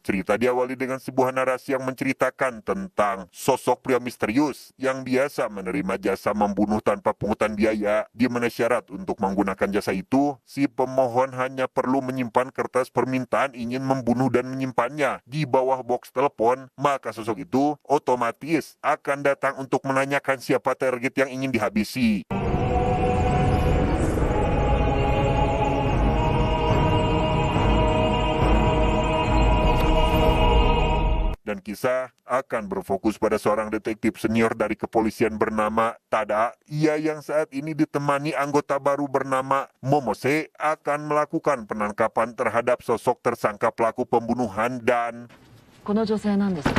Cerita diawali dengan sebuah narasi yang menceritakan tentang sosok pria misterius yang biasa menerima jasa membunuh tanpa pungutan biaya, di mana syarat untuk menggunakan jasa itu, si pemohon hanya perlu menyimpan kertas permintaan ingin membunuh dan menyimpannya di bawah box telepon, maka sosok itu otomatis akan datang untuk menanyakan siapa target yang ingin dihabisi. Dan kisah akan berfokus pada seorang detektif senior dari kepolisian bernama Tada. Ia yang saat ini ditemani anggota baru bernama Momose akan melakukan penangkapan terhadap sosok tersangka pelaku pembunuhan dan この女性なんですが。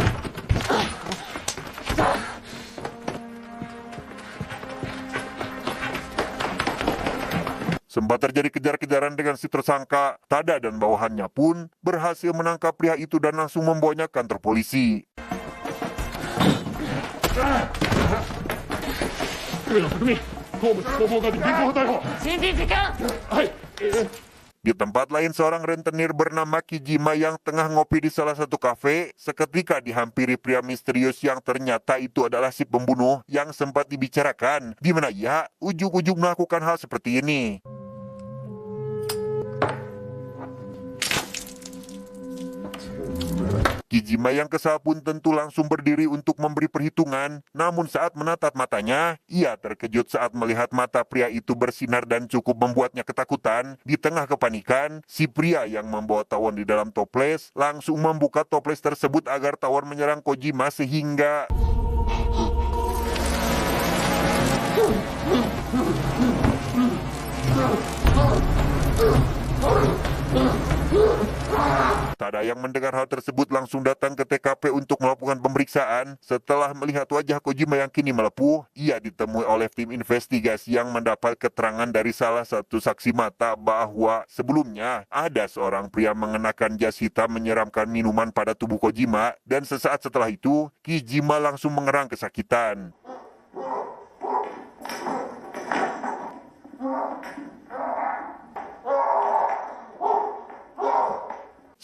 sempat terjadi kejar-kejaran dengan si tersangka. Tada dan bawahannya pun berhasil menangkap pria itu dan langsung membawanya ke kantor polisi. Di tempat lain, seorang rentenir bernama Kijima yang tengah ngopi di salah satu kafe seketika dihampiri pria misterius yang ternyata itu adalah si pembunuh yang sempat dibicarakan, di mana ia ujug-ujug melakukan hal seperti ini. Kijima yang kesal pun tentu langsung berdiri untuk memberi perhitungan, namun saat menatap matanya, ia terkejut saat melihat mata pria itu bersinar dan cukup membuatnya ketakutan. Di tengah kepanikan, si pria yang membawa tawon di dalam toples langsung membuka toples tersebut agar tawon menyerang Kojima sehingga Tada yang mendengar hal tersebut langsung datang ke TKP untuk melakukan pemeriksaan. Setelah melihat wajah Kojima yang kini melepuh, ia ditemui oleh tim investigasi yang mendapat keterangan dari salah satu saksi mata bahwa sebelumnya ada seorang pria mengenakan jas hitam menyeramkan minuman pada tubuh Kojima, dan sesaat setelah itu Kijima langsung mengerang kesakitan.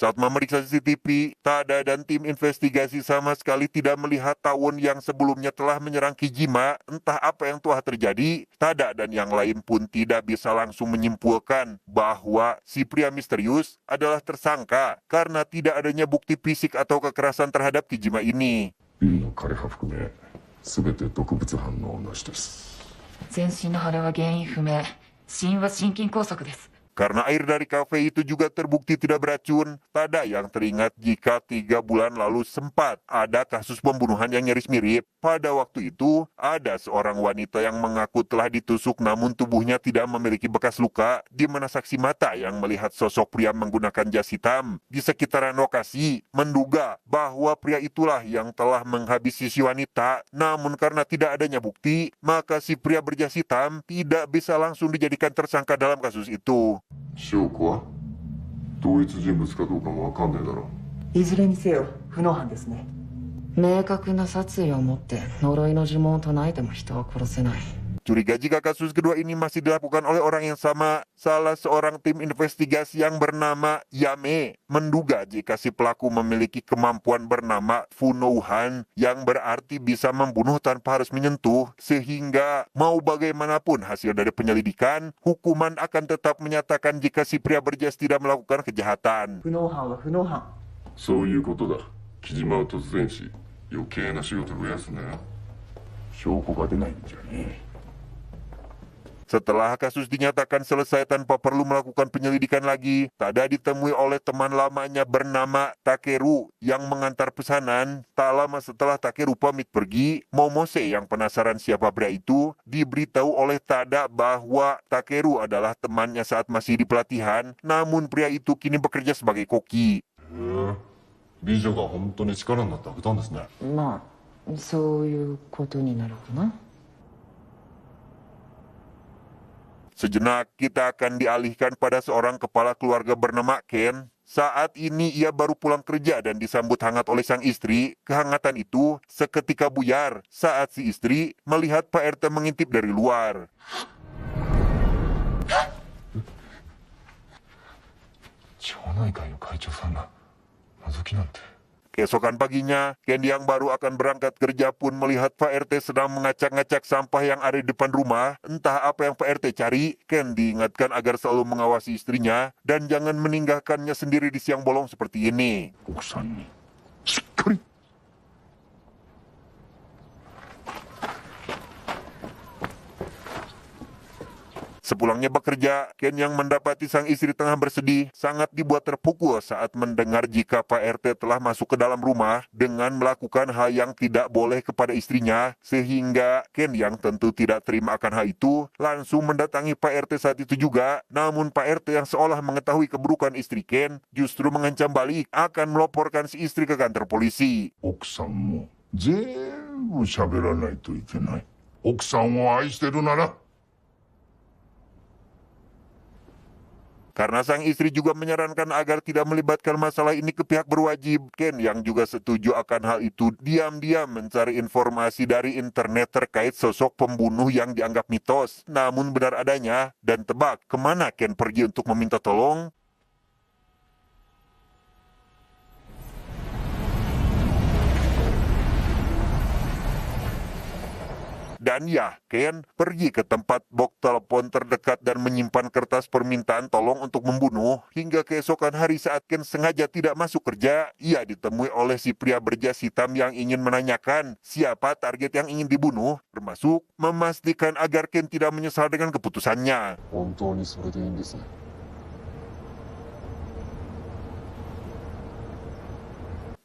Saat memeriksa CCTV, Tada dan tim investigasi sama sekali tidak melihat tawon yang sebelumnya telah menyerang Kijima. Entah apa yang telah terjadi, Tada dan yang lain pun tidak bisa langsung menyimpulkan bahwa si pria misterius adalah tersangka karena tidak adanya bukti fisik atau kekerasan terhadap Kijima ini. ビルの枯れ葉含め全て毒物反応なしです。全身の腫れは原因不明。死因は心筋梗塞です。 Karena air dari kafe itu juga terbukti tidak beracun, Tada yang teringat jika 3 bulan lalu sempat ada kasus pembunuhan yang nyaris mirip. Pada waktu itu, ada seorang wanita yang mengaku telah ditusuk namun tubuhnya tidak memiliki bekas luka, di mana saksi mata yang melihat sosok pria menggunakan jas hitam di sekitaran lokasi menduga bahwa pria itulah yang telah menghabisi si wanita. Namun karena tidak adanya bukti, maka si pria berjas hitam tidak bisa langsung dijadikan tersangka dalam kasus itu. 証拠は同一人物かどうかもわかんねえだろ。いずれにせよ不能犯ですね。明確な殺意を持って呪いの呪文を唱えても人は殺せない。 Curiga jika kasus kedua ini masih dilakukan oleh orang yang sama, salah seorang tim investigasi yang bernama Yame menduga jika si pelaku memiliki kemampuan bernama Funouhan yang berarti bisa membunuh tanpa harus menyentuh, sehingga mau bagaimanapun hasil dari penyelidikan, hukuman akan tetap menyatakan jika si pria berjas tidak melakukan kejahatan. 不能犯は不能犯。そういうことだ。木島を突然し余計な仕事増やすなよ。証拠が出ないんじゃねえ。 Setelah kasus dinyatakan selesai tanpa perlu melakukan penyelidikan lagi, Tada ditemui oleh teman lamanya bernama Takeru yang mengantar pesanan. Tak lama setelah Takeru pamit pergi, Momose yang penasaran siapa pria itu diberitahu oleh Tada bahwa Takeru adalah temannya saat masih di pelatihan, namun pria itu kini bekerja sebagai koki. 美女が本当に力になってあげたんですね。まあ、そういうことになるかな。 Sejenak kita akan dialihkan pada seorang kepala keluarga bernama Ken. Saat ini ia baru pulang kerja dan disambut hangat oleh sang istri. Kehangatan itu seketika buyar saat si istri melihat Pak RT mengintip dari luar. 町内会の会長さんが覗きなんて。 Keesokan paginya, Ken yang baru akan berangkat kerja pun melihat Pak RT sedang mengacak-ngacak sampah yang ada di depan rumah. Entah apa yang Pak RT cari, Ken diingatkan agar selalu mengawasi istrinya dan jangan meninggalkannya sendiri di siang bolong seperti ini. 奥さんにしっかり。 Sepulangnya bekerja, Ken yang mendapati sang istri tengah bersedih sangat dibuat terpukul saat mendengar jika Pak RT telah masuk ke dalam rumah dengan melakukan hal yang tidak boleh kepada istrinya, sehingga Ken yang tentu tidak terima akan hal itu langsung mendatangi Pak RT saat itu juga. Namun Pak RT yang seolah mengetahui keburukan istri Ken justru mengancam balik akan melaporkan si istri ke kantor polisi. 奥さんも全部喋らないといけない。奥さんを愛してるなら。 Karena sang istri juga menyarankan agar tidak melibatkan masalah ini ke pihak berwajib, Ken yang juga setuju akan hal itu diam-diam mencari informasi dari internet terkait sosok pembunuh yang dianggap mitos, namun benar adanya. Dan tebak kemana Ken pergi untuk meminta tolong? Dan ya, Ken pergi ke tempat box telepon terdekat dan menyimpan kertas permintaan tolong untuk membunuh. Hingga keesokan hari saat Ken sengaja tidak masuk kerja, ia ditemui oleh si pria berjas hitam yang ingin menanyakan siapa target yang ingin dibunuh, termasuk memastikan agar Ken tidak menyesal dengan keputusannya. 本当にそれでいいんですね。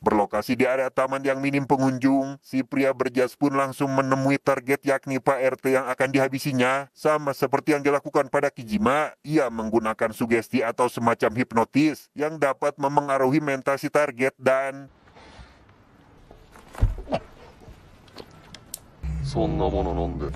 Berlokasi di area taman yang minim pengunjung, si pria berjas pun langsung menemui target yakni Pak RT yang akan dihabisinya. Sama seperti yang dilakukan pada Kijima, ia menggunakan sugesti atau semacam hipnotis yang dapat memengaruhi mental si target dan そんなもの飲んで。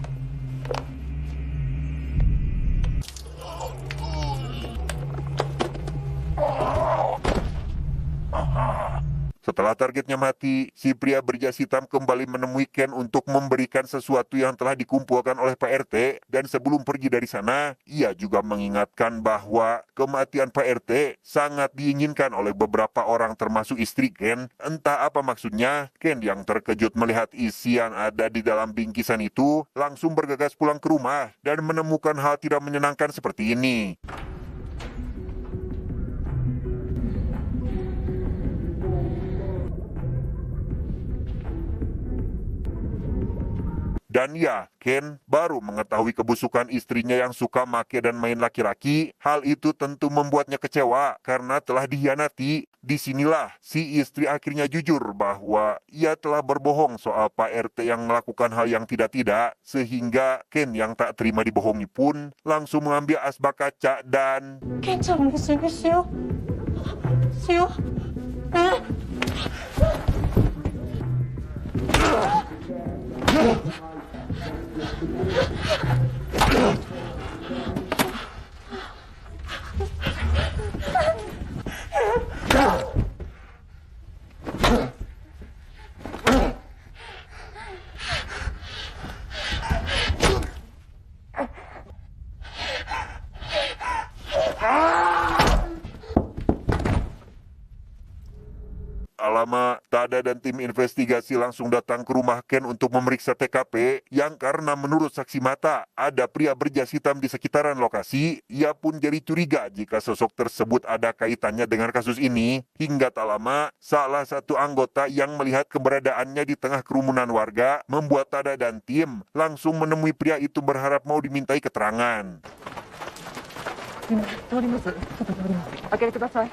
setelah targetnya mati, si pria berjas hitam kembali menemui Ken untuk memberikan sesuatu yang telah dikumpulkan oleh Pak RT. Dan sebelum pergi dari sana, ia juga mengingatkan bahwa kematian Pak RT sangat diinginkan oleh beberapa orang termasuk istri Ken. Entah apa maksudnya, Ken yang terkejut melihat isi yang ada di dalam bingkisan itu langsung bergegas pulang ke rumah dan menemukan hal tidak menyenangkan seperti ini. Dan ya, Ken baru mengetahui kebusukan istrinya yang suka make dan main laki-laki. Hal itu tentu membuatnya kecewa karena telah dikhianati. Disinilah si istri akhirnya jujur bahwa ia telah berbohong soal Pak RT yang melakukan hal yang tidak-tidak. Sehingga Ken yang tak terima dibohongi pun langsung mengambil asbak kaca dan... ケンちゃんも一緒にしよう。しよう。ね。Alamak, Tada dan tim investigasi langsung datang ke rumah Ken untuk memeriksa TKP yang karena menurut saksi mata ada pria berjas hitam di sekitaran lokasi. Ia pun jadi curiga jika sosok tersebut ada kaitannya dengan kasus ini. Hingga tak lama, salah satu anggota yang melihat keberadaannya di tengah kerumunan warga membuat Tada dan tim langsung menemui pria itu berharap mau dimintai keterangan. 通ります。ちょっと通ります。開けてください。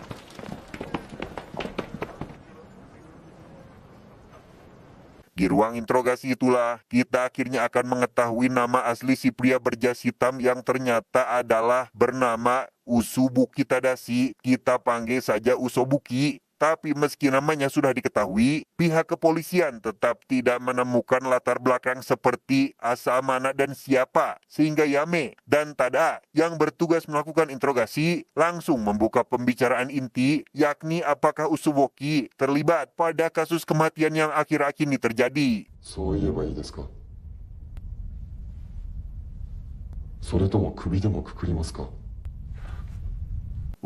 Di ruang interogasi itulah, kita akhirnya akan mengetahui nama asli si pria berjas hitam yang ternyata adalah bernama Usubuki Tadashi. Kita panggil saja Usobuki. Tapi meski namanya sudah diketahui, pihak kepolisian tetap tidak menemukan latar belakang seperti asal mana dan siapa. Sehingga Yame dan Tada yang bertugas melakukan interogasi langsung membuka pembicaraan inti, yakni apakah Usubuki terlibat pada kasus kematian yang akhir-akhir ini terjadi. そう言えばいいですか。それとも首でもくくりますか。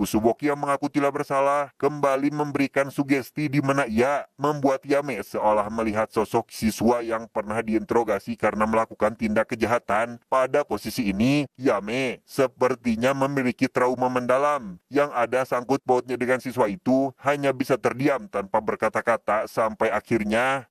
Usuboki yang mengaku tidak bersalah kembali memberikan sugesti di mana ia membuat Yame seolah melihat sosok siswa yang pernah diinterogasi karena melakukan tindak kejahatan. Pada posisi ini, Yame sepertinya memiliki trauma mendalam yang ada sangkut pautnya dengan siswa itu, hanya bisa terdiam tanpa berkata-kata sampai akhirnya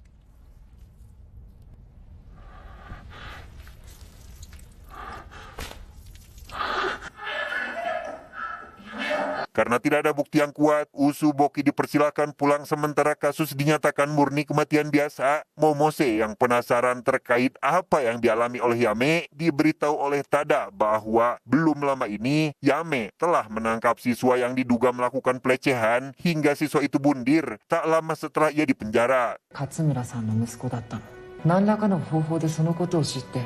karena tidak ada bukti yang kuat, Usuboki dipersilakan pulang sementara kasus dinyatakan murni kematian biasa. Momose yang penasaran terkait apa yang dialami oleh Yame diberitahu oleh Tada bahwa belum lama ini Yame telah menangkap siswa yang diduga melakukan pelecehan hingga siswa itu bundir tak lama setelah ia dipenjara. 勝村さんの息子だったの。何らかの方法でそのことを知って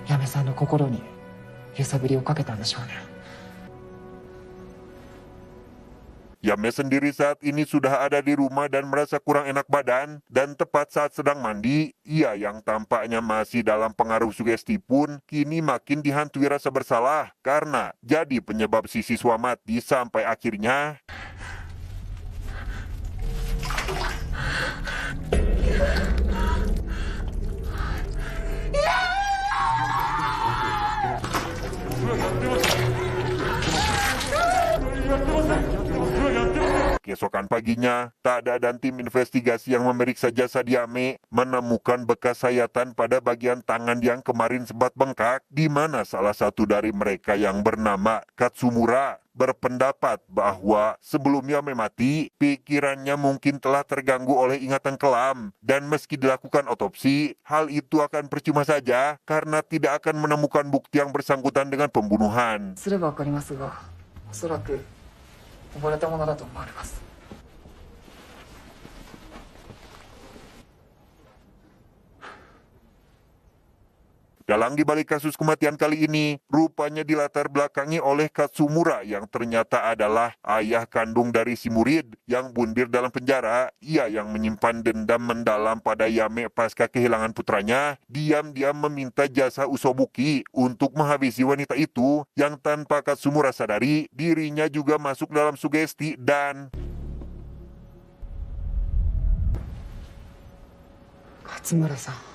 嫁さんの心に揺さぶりをかけたんでしょうね。 Yame sendiri saat ini sudah ada di rumah dan merasa kurang enak badan, dan tepat saat sedang mandi, ia yang tampaknya masih dalam pengaruh sugesti pun kini makin dihantui rasa bersalah karena jadi penyebab si siswa mati sampai akhirnya keesokan paginya, Tada dan tim investigasi yang memeriksa jasad Yame menemukan bekas sayatan pada bagian tangan yang kemarin sempat bengkak, di mana salah satu dari mereka yang bernama Katsumura berpendapat bahwa sebelum Yame mati, pikirannya mungkin telah terganggu oleh ingatan kelam, dan meski dilakukan otopsi, hal itu akan percuma saja karena tidak akan menemukan bukti yang bersangkutan dengan pembunuhan. すればわかりますが、おそらく溺れたものだと思われます。 Dalang dibalik kasus kematian kali ini, rupanya dilatar belakangi oleh Katsumura yang ternyata adalah ayah kandung dari si murid yang bundir dalam penjara. Ia yang menyimpan dendam mendalam pada Yame pasca kehilangan putranya, diam-diam meminta jasa Usobuki untuk menghabisi wanita itu yang tanpa Katsumura sadari, dirinya juga masuk dalam sugesti dan 勝村さん。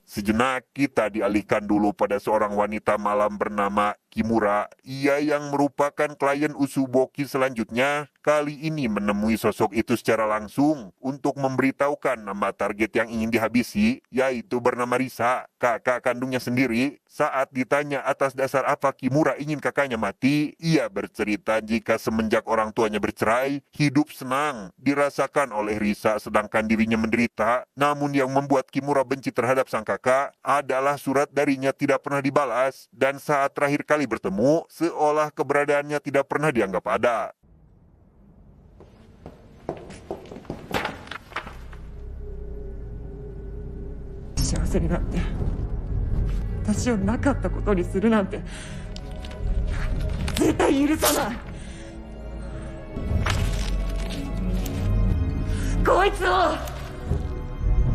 Sejenak kita dialihkan dulu pada seorang wanita malam bernama Kimura. Ia yang merupakan klien Usuboki selanjutnya, kali ini menemui sosok itu secara langsung untuk memberitahukan nama target yang ingin dihabisi, yaitu bernama Risa, kakak kandungnya sendiri. Saat ditanya atas dasar apa Kimura ingin kakaknya mati, ia bercerita jika semenjak orang tuanya bercerai, hidup senang dirasakan oleh Risa sedangkan dirinya menderita. Namun yang membuat Kimura benci terhadap sang kakak adalah surat darinya tidak pernah dibalas, dan saat terakhir kali bertemu, seolah keberadaannya tidak pernah dianggap ada.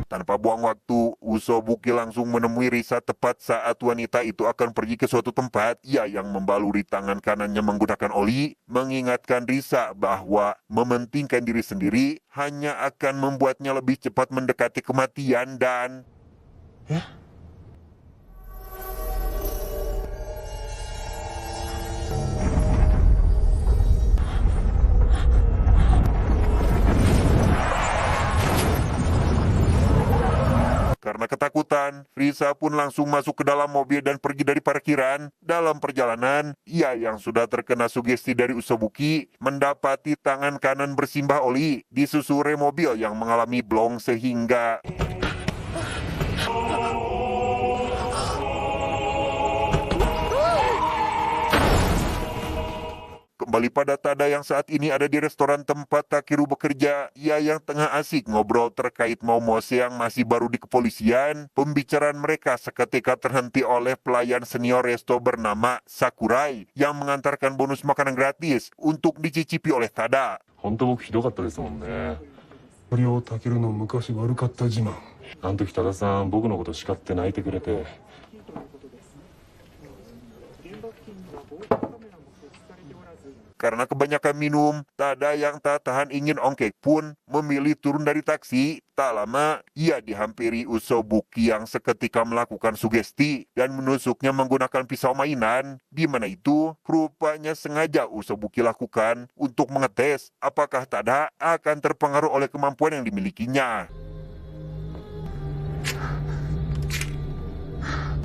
Tanpa buang waktu, Usobuki langsung menemui Risa tepat saat wanita itu akan pergi ke suatu tempat. Ia yang membaluri tangan kanannya menggunakan oli, mengingatkan Risa bahwa mementingkan diri sendiri hanya akan membuatnya lebih cepat mendekati kematian dan... Karena ketakutan, Risa pun langsung masuk ke dalam mobil dan pergi dari parkiran. Dalam perjalanan, ia yang sudah terkena sugesti dari Usobuki mendapati tangan kanan bersimbah oli, disusuri mobil yang mengalami blong sehingga... Kembali pada Tada yang saat ini ada di restoran tempat Takeru bekerja, ia yang tengah asik ngobrol terkait Momose yang masih baru di kepolisian, pembicaraan mereka seketika terhenti oleh pelayan senior resto bernama Sakurai yang mengantarkan bonus makanan gratis untuk dicicipi oleh Tada. 本当僕ひどかったですもんね。それをタケルの昔悪かった自慢。あの時多田さん僕のこと叱って泣いてくれて。Karena kebanyakan minum, Tada yang tak tahan ingin ongkek pun memilih turun dari taksi. Tak lama, ia dihampiri Usobuki yang seketika melakukan sugesti dan menusuknya menggunakan pisau mainan. Di mana itu, rupanya sengaja Usobuki lakukan untuk mengetes apakah Tada akan terpengaruh oleh kemampuan yang dimilikinya.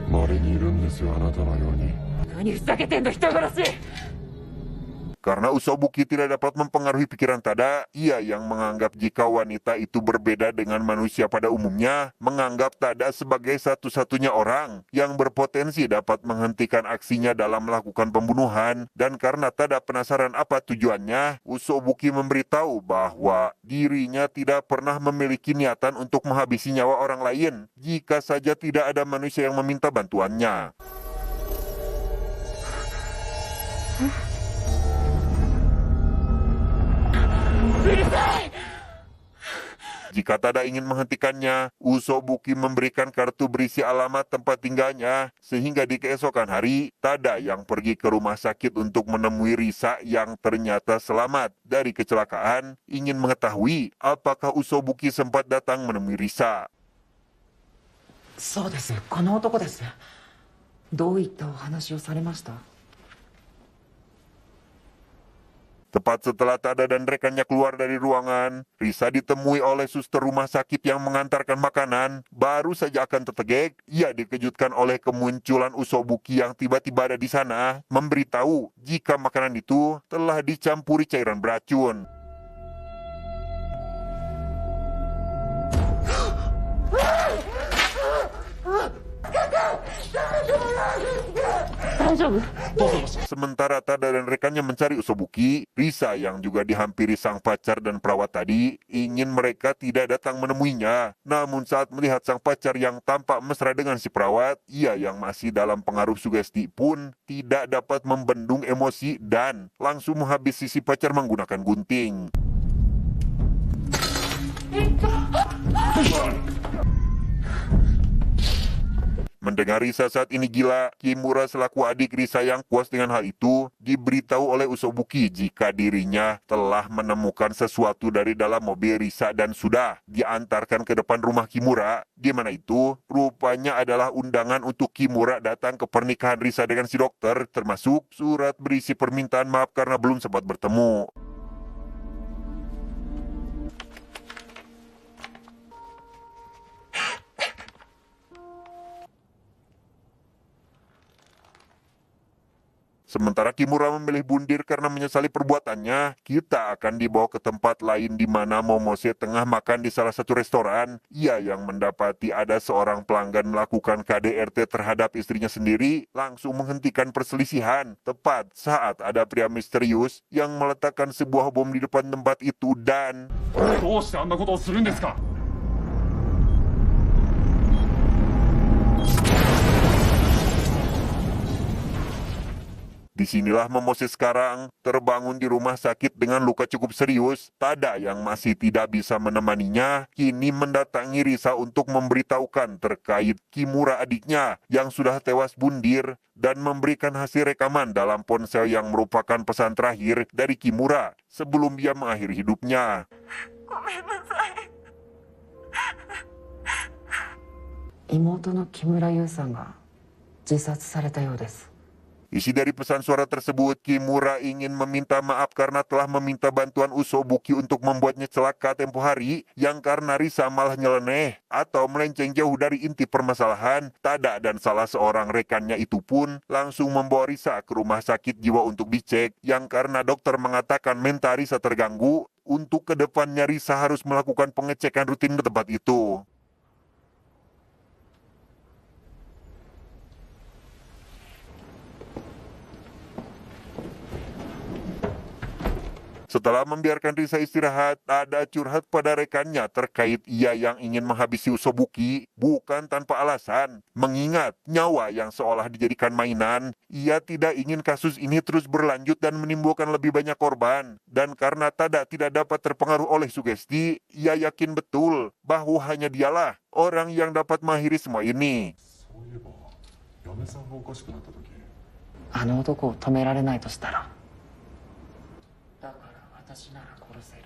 稀にいるんですよあなたのように。何ふざけてんの人殺し。 Karena Usobuki tidak dapat mempengaruhi pikiran Tada, ia yang menganggap jika wanita itu berbeda dengan manusia pada umumnya, menganggap Tada sebagai satu-satunya orang yang berpotensi dapat menghentikan aksinya dalam melakukan pembunuhan. Dan karena Tada penasaran apa tujuannya, Usobuki memberitahu bahwa dirinya tidak pernah memiliki niatan untuk menghabisi nyawa orang lain jika saja tidak ada manusia yang meminta bantuannya. Jika Tada ingin menghentikannya, Usobuki memberikan kartu berisi alamat tempat tinggalnya, sehingga di keesokan hari, Tada yang pergi ke rumah sakit untuk menemui Risa yang ternyata selamat dari kecelakaan, ingin mengetahui apakah Usobuki sempat datang menemui Risa. そうです、この男です。どういったお話をされました？ Tepat setelah Tada dan rekannya keluar dari ruangan, Risa ditemui oleh suster rumah sakit yang mengantarkan makanan. Baru saja akan tertegek, ia dikejutkan oleh kemunculan Usobuki yang tiba-tiba ada di sana, memberitahu jika makanan itu telah dicampuri cairan beracun. Sementara Tada dan rekannya mencari Usobuki, Risa yang juga dihampiri sang pacar dan perawat tadi ingin mereka tidak datang menemuinya. Namun saat melihat sang pacar yang tampak mesra dengan si perawat, ia yang masih dalam pengaruh sugesti pun tidak dapat membendung emosi dan langsung menghabisi si pacar menggunakan gunting. Mendengar Risa saat ini gila, Kimura selaku adik Risa yang puas dengan hal itu, diberitahu oleh Usobuki jika dirinya telah menemukan sesuatu dari dalam mobil Risa dan sudah diantarkan ke depan rumah Kimura, di mana itu rupanya adalah undangan untuk Kimura datang ke pernikahan Risa dengan si dokter, termasuk surat berisi permintaan maaf karena belum sempat bertemu. Sementara Kimura memilih bundir karena menyesali perbuatannya, kita akan dibawa ke tempat lain di mana Momose tengah makan di salah satu restoran. Ia yang mendapati ada seorang pelanggan melakukan KDRT terhadap istrinya sendiri, langsung menghentikan perselisihan. Tepat saat ada pria misterius yang meletakkan sebuah bom di depan tempat itu dan... どうしてあんなことをするんですか。 Disinilah Momose sekarang terbangun di rumah sakit dengan luka cukup serius. Tada yang masih tidak bisa menemaninya kini mendatangi Risa untuk memberitahukan terkait Kimura adiknya yang sudah tewas bundir dan memberikan hasil rekaman dalam ponsel yang merupakan pesan terakhir dari Kimura sebelum dia mengakhiri hidupnya. ごめんなさい。妹の木村優さんが自殺されたようです。 Isi dari pesan suara tersebut, Kimura ingin meminta maaf karena telah meminta bantuan Usobuki untuk membuatnya celaka tempo hari, yang karena Risa malah nyeleneh atau melenceng jauh dari inti permasalahan. Tada dan salah seorang rekannya itu pun langsung membawa Risa ke rumah sakit jiwa untuk dicek, yang karena dokter mengatakan mental Risa terganggu. Untuk kedepannya Risa harus melakukan pengecekan rutin ke tempat itu. Setelah membiarkan Risa istirahat, Tada curhat pada rekannya terkait ia yang ingin menghabisi Usobuki bukan tanpa alasan. Mengingat nyawa yang seolah dijadikan mainan, ia tidak ingin kasus ini terus berlanjut dan menimbulkan lebih banyak korban. Dan karena Tada tidak dapat terpengaruh oleh sugesti, ia yakin betul bahwa hanya dialah orang yang dapat mengakhiri semua ini. そういえば嫁さんがおかしくなった時あの男を止められないとしたら、だから私なら殺せる。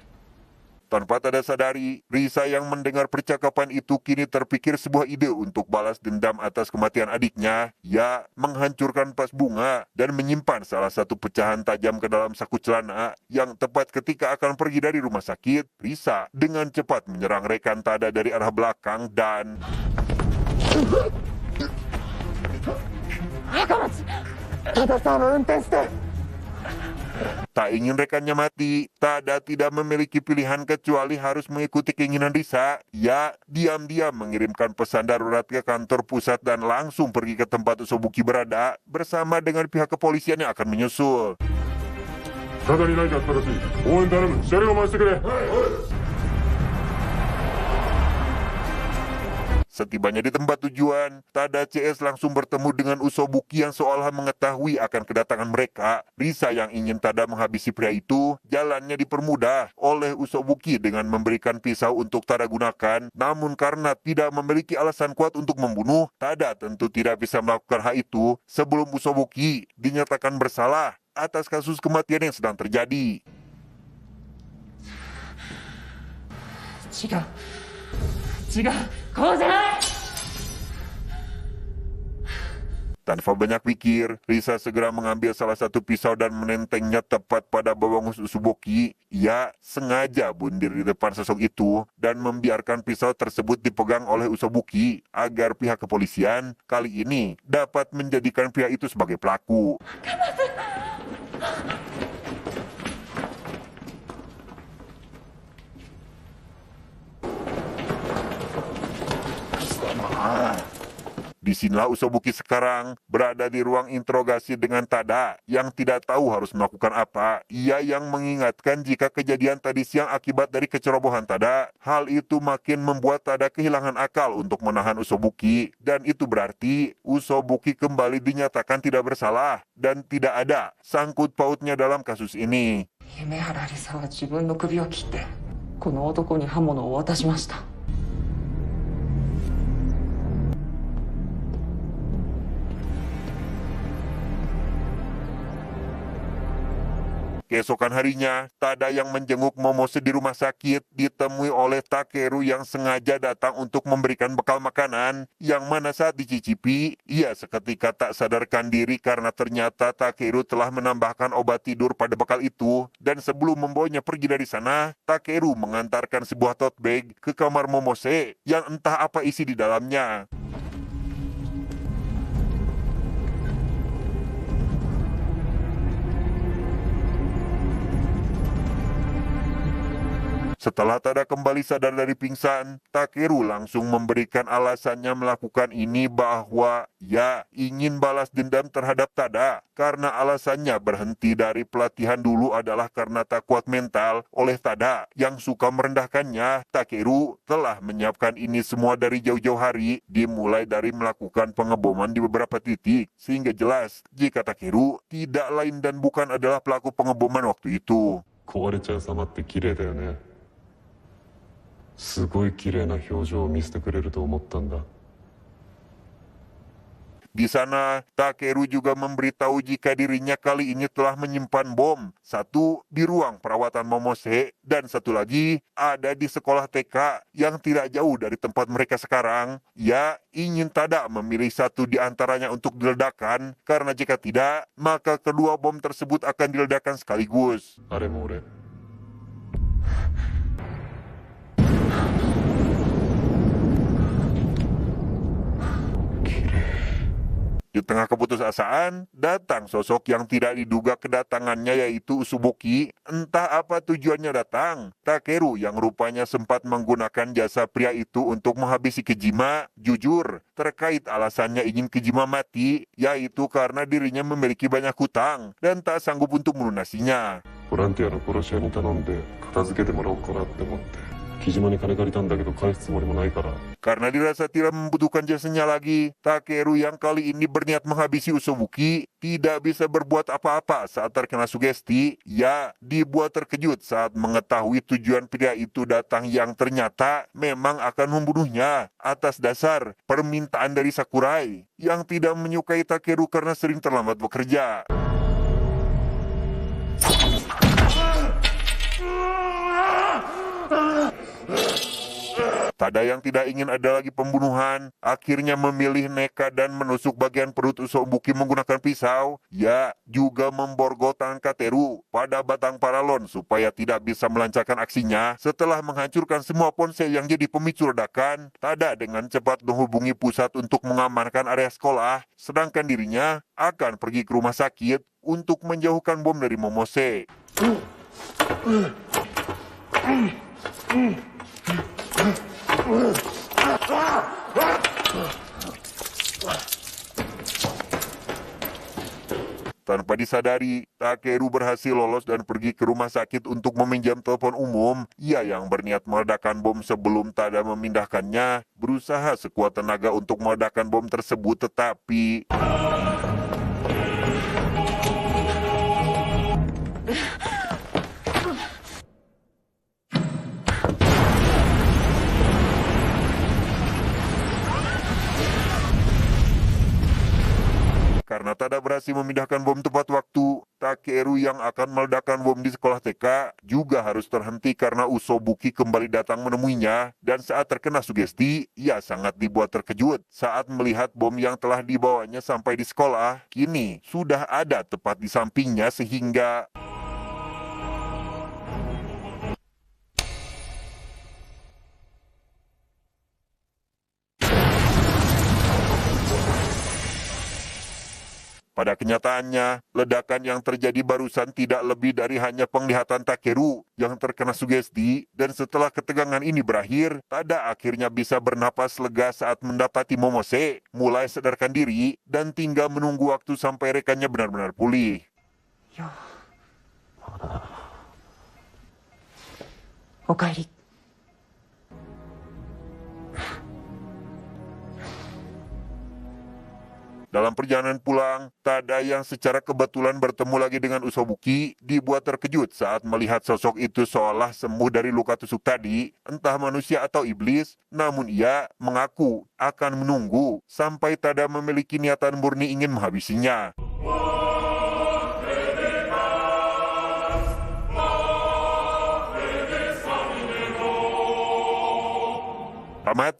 Tanpa Tada sadari, Risa yang mendengar percakapan itu kini terpikir sebuah ide untuk balas dendam atas kematian adiknya. Ia menghancurkan vas bunga dan menyimpan salah satu pecahan tajam ke dalam saku celana yang tepat ketika akan pergi dari rumah sakit. Risa dengan cepat menyerang rekan Tada dari arah belakang dan... Tak ingin rekannya mati, Tada tidak memiliki pilihan kecuali harus mengikuti keinginan Risa. Ia diam-diam mengirimkan pesan darurat ke kantor pusat dan langsung pergi ke tempat Usobuki berada bersama dengan pihak kepolisian yang akan menyusul. ただに何かあったらしい応援頼む車両を回してくれ Setibanya di tempat tujuan, Tada CS langsung bertemu dengan Usobuki yang seolah mengetahui akan kedatangan mereka. Risa yang ingin Tada menghabisi pria itu, jalannya dipermudah oleh Usobuki dengan memberikan pisau untuk Tada gunakan. Namun karena tidak memiliki alasan kuat untuk membunuh, Tada tentu tidak bisa melakukan hal itu sebelum Usobuki dinyatakan bersalah atas kasus kematian yang sedang terjadi. 違う違う、こうじゃない。 Tanpa banyak pikir, Risa segera mengambil salah satu pisau dan menentengnya tepat pada bawang Usobuki. Ia sengaja bundir di depan sosok itu dan membiarkan pisau tersebut dipegang oleh Usobuki agar pihak kepolisian kali ini dapat menjadikan pria itu sebagai pelaku. Disinilah Usobuki sekarang berada di ruang interogasi dengan Tada yang tidak tahu harus melakukan apa. Ia yang mengingatkan jika kejadian tadi siang akibat dari kecerobohan Tada. Hal itu makin membuat Tada kehilangan akal untuk menahan Usobuki. Dan itu berarti Usobuki kembali dinyatakan tidak bersalah dan tidak ada sangkut pautnya dalam kasus ini. 夢原梨沙は自分の首を切ってこの男に刃物を渡しました。 Keesokan harinya, Tada yang menjenguk Momose di rumah sakit ditemui oleh Takeru yang sengaja datang untuk memberikan bekal makanan, yang mana saat dicicipi, ia seketika tak sadarkan diri karena ternyata Takeru telah menambahkan obat tidur pada bekal itu, dan sebelum membawanya pergi dari sana, Takeru mengantarkan sebuah tote bag ke kamar Momose yang entah apa isi di dalamnya. Setelah Tada kembali sadar dari pingsan, Takeru langsung memberikan alasannya melakukan ini bahwa ia ingin balas dendam terhadap Tada karena alasannya berhenti dari pelatihan dulu adalah karena tak kuat mental oleh Tada yang suka merendahkannya. Takeru telah menyiapkan ini semua dari jauh-jauh hari, dimulai dari melakukan pengeboman di beberapa titik, sehingga jelas jika Takeru tidak lain dan bukan adalah pelaku pengeboman waktu itu. 壊れちゃう様って綺麗だよねすごい綺麗な表情を見せてくれると思ったんだ Di sana, Takeru juga memberitahu jika dirinya kali ini telah menyimpan bom. Satu di ruang perawatan Momose, dan satu lagi ada di sekolah TK yang tidak jauh dari tempat mereka sekarang. Ia ingin Tada memilih satu di antaranya untuk diledakkan, karena jika tidak, maka kedua bom tersebut akan diledakkan sekaligus. あれも俺 Di tengah keputusasaan, datang sosok yang tidak diduga kedatangannya yaitu Usobuki. Entah apa tujuannya datang. Takeru yang rupanya sempat menggunakan jasa pria itu untuk menghabisi Kejima, jujur terkait alasannya ingin Kejima mati, yaitu karena dirinya memiliki banyak hutang dan tak sanggup untuk melunasinya. ボランティアの殺し屋に頼んで片付けてもらおうかなって思って。木島に金借りたんだけど返すつもりもないから。 Karena dirasa tidak membutuhkan jasanya lagi, Takeru yang kali ini berniat menghabisi Usobuki tidak bisa berbuat apa-apa saat terkena sugesti. Ya, dibuat terkejut saat mengetahui tujuan pria itu datang yang ternyata memang akan membunuhnya atas dasar permintaan dari Sakurai yang tidak menyukai Takeru karena sering terlambat bekerja. Tada yang tidak ingin ada lagi pembunuhan, akhirnya memilih nekat dan menusuk bagian perut Usobuki menggunakan pisau. Ya, juga memborgol tangan Kateru pada batang paralon supaya tidak bisa melancarkan aksinya. Setelah menghancurkan semua ponsel yang jadi pemicu ledakan, Tada dengan cepat menghubungi pusat untuk mengamankan area sekolah, sedangkan dirinya akan pergi ke rumah sakit untuk menjauhkan bom dari Momose. Tanpa disadari, Takeru berhasil lolos dan pergi ke rumah sakit untuk meminjam telepon umum. Ia yang berniat meledakkan bom sebelum Tada memindahkannya, berusaha sekuat tenaga untuk meledakkan bom tersebut, tetapi... Karena Tada berhasil memindahkan bom tepat waktu, Takeru yang akan meledakkan bom di sekolah TK juga harus terhenti karena Usobuki kembali datang menemuinya. Dan saat terkena sugesti, ia sangat dibuat terkejut saat melihat bom yang telah dibawanya sampai di sekolah, kini sudah ada tepat di sampingnya sehingga... Pada kenyataannya, ledakan yang terjadi barusan tidak lebih dari hanya penglihatan Takeru yang terkena sugesti, dan setelah ketegangan ini berakhir, Tada akhirnya bisa bernapas lega saat mendapati Momose, mulai sadarkan diri, dan tinggal menunggu waktu sampai rekannya benar-benar pulih. Yo. Okaeri. Dalam perjalanan pulang, Tada yang secara kebetulan bertemu lagi dengan Usobuki dibuat terkejut saat melihat sosok itu seolah sembuh dari luka tusuk tadi, entah manusia atau iblis, namun ia mengaku akan menunggu sampai Tada memiliki niatan murni ingin menghabisinya. Tamat.